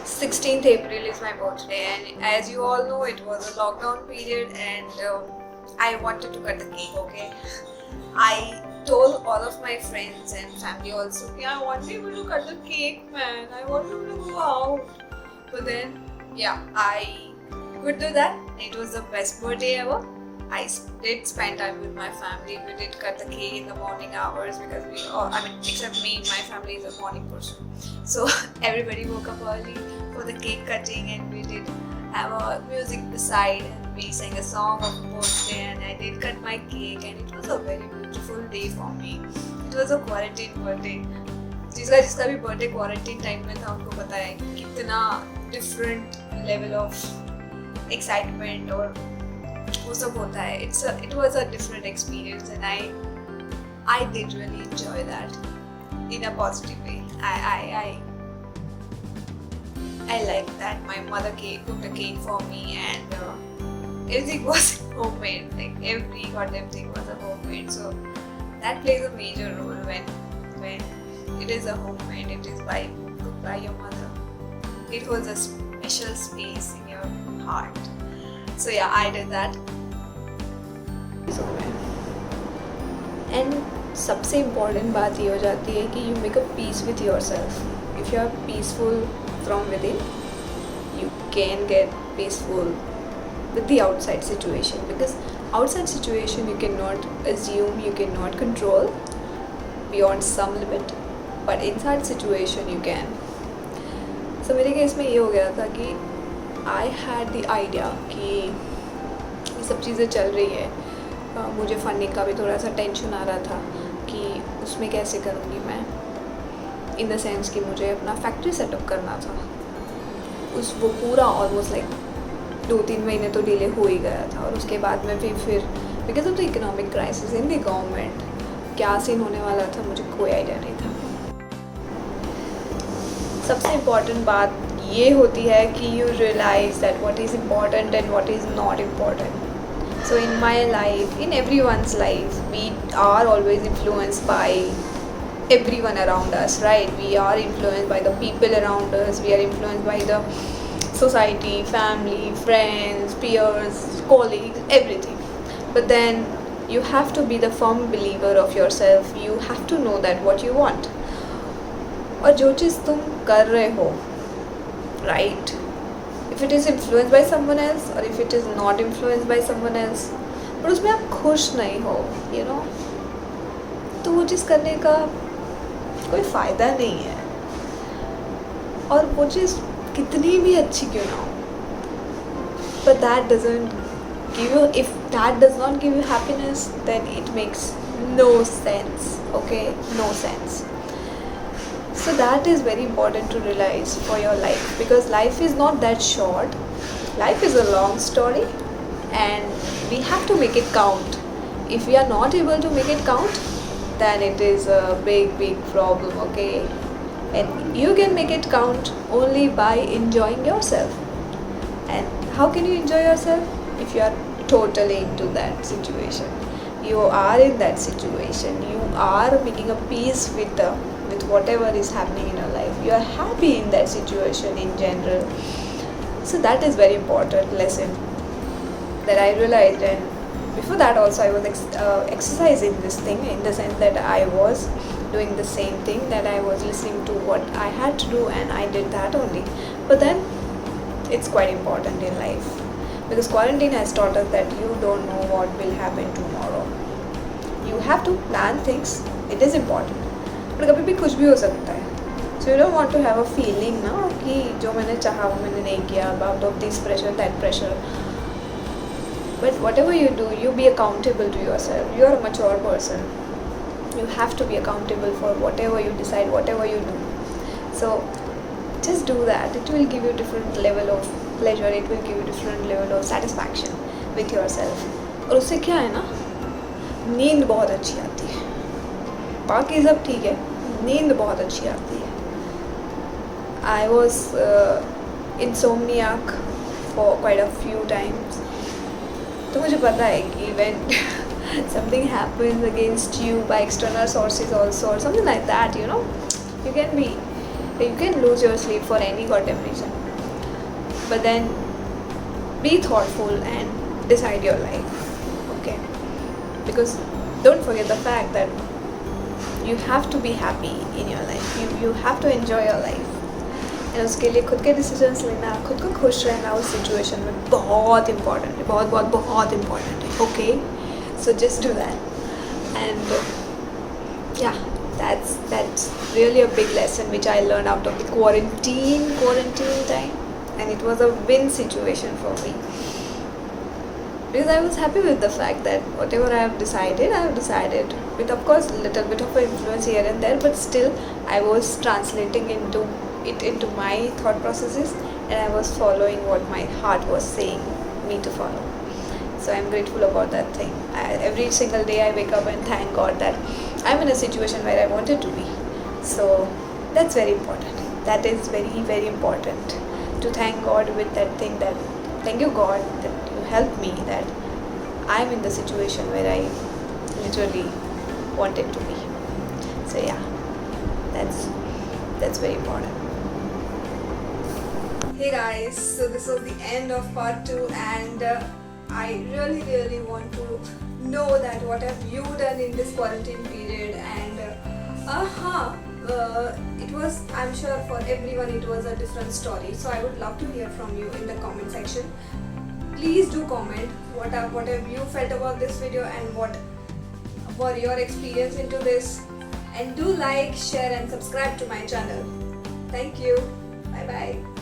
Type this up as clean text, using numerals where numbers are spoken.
16th April is my birthday, and as you all know, it was a lockdown period, and I wanted to cut the cake. Okay, I told all of my friends and family also, yeah, I want people to cut the cake, man. I want people to go out. But then, yeah, I could do that. It was the best birthday ever. I did spend time with my family. We did cut the cake in the morning hours because we all, I mean, except me, my family is a morning person. So everybody woke up early for the cake cutting, and we did have a music beside, and we sang a song of birthday, and I did cut my cake, and it was a very beautiful day for me. It was a quarantine birthday. जिसका जिसका भी birthday quarantine time में था उनको पता है कितना different level of excitement और वो सब होता है. It was a different experience, and I did really enjoy that in a positive way. I like that my mother cooked a cake for me, and everything was homemade. Like every goddamn thing was a homemade. So that plays a major role when it is a homemade. It is cooked by your mother. It holds a special space in your heart. So yeah, I did that. And सबसे important बात ये हो जाती है कि you make a peace with yourself. If you are peaceful from within, you can get peaceful with the outside situation, because outside situation you cannot assume, you cannot control beyond some limit, but inside situation you can. So मेरे case में ये हो गया था कि I had the idea कि ये सब चीज़ें चल रही है. मुझे फंडिंग का भी थोड़ा सा टेंशन आ रहा था कि उसमें कैसे करूँगी मैं, इन द सेंस कि मुझे अपना फैक्ट्री सेटअप करना था. वो पूरा ऑलमोस्ट लाइक 2-3 महीने तो डिले हो ही गया था. और उसके बाद में फिर because of the economic crisis in the government क्या सीन होने वाला था मुझे कोई आइडिया नहीं था. सबसे इम्पॉर्टेंट बात ये होती है कि you realise that what is important and what is not important. So in my life, in everyone's life, we are always influenced by everyone around us, right? We are influenced by the people around us. We are influenced by the society, family, friends, peers, colleagues, everything. But then you have to be the firm believer of yourself. You have to know that what you want. और जो चीज़ तुम कर रहे हो, right? If it is influenced by someone else or if it is not influenced by someone else, पर उसमें आप खुश नहीं हो, you know, तो वो चीज़ करने का कोई फ़ायदा नहीं है. और वो चीज़ कितनी भी अच्छी क्यों ना हो, but that doesn't give you, if that does not give you happiness, then it makes no sense. Okay, no sense. So that is very important to realize for your life, because life is not that short. Life is a long story, and we have to make it count. If we are not able to make it count, then it is a big problem, okay? And you can make it count only by enjoying yourself. And how can you enjoy yourself? If you are totally into that situation. You are in that situation. You are making a peace with whatever is happening in your life. You are happy in that situation in general. So that is very important lesson that I realized. And before that also I was exercising this thing, in the sense that I was doing the same thing, that I was listening to what I had to do and I did that only. But then it's quite important in life, because quarantine has taught us that you don't know what will happen tomorrow. You have to plan things. It is important. पर कभी भी कुछ भी हो सकता है. So you don't want to have a feeling ना कि जो मैंने चाहा वो मैंने नहीं किया, out of this pressure, that pressure. But whatever you do, you be accountable to yourself. You are a mature person. You have to be accountable for whatever you decide, whatever you do. So just do that. It will give you different level of pleasure. It will give you different level of satisfaction with yourself. और उससे क्या है ना, नींद बहुत अच्छी आती है. बाकी सब ठीक है, नींद बहुत अच्छी आती है. I was insomniac for quite a few times. तो मुझे पता है कि when something happens against you by external sources also, or something like that, you know, you can be You can lose your sleep for any goddamn reason. But then be thoughtful and decide your life. Okay? Because don't forget the fact that you have to be happy in your life. You have to enjoy your life. And उसके लिए खुद के decisions लेना, खुद को खुश रहना उस सिचुएशन में बहुत इम्पॉर्टेंट है, बहुत बहुत बहुत इम्पॉर्टेंट है. Okay, so just do that. And या that's really a big lesson which I learned out of the quarantine time, and it was a win situation for me because I was happy with the fact that whatever I have decided with, of course, little bit of influence here and there, but still I was translating into my thought processes, and I was following what my heart was saying me to follow. So I'm grateful about that thing. Every single day I wake up and thank God that I'm in a situation where I wanted to be. So that's very important. That is very, very important to thank God with that thing. That thank you, God, that you helped me, that I'm in the situation where I literally wanted to be. So yeah, that's very important. Hey guys, so this was the end of part 2, and I really want to know that what have you done in this quarantine period. And it was, I'm sure for everyone it was a different story, so I would love to hear from you in the comment section. Please do comment what have you felt about this video and what were your experience into this, and do like, share and subscribe to my channel. Thank you. Bye bye.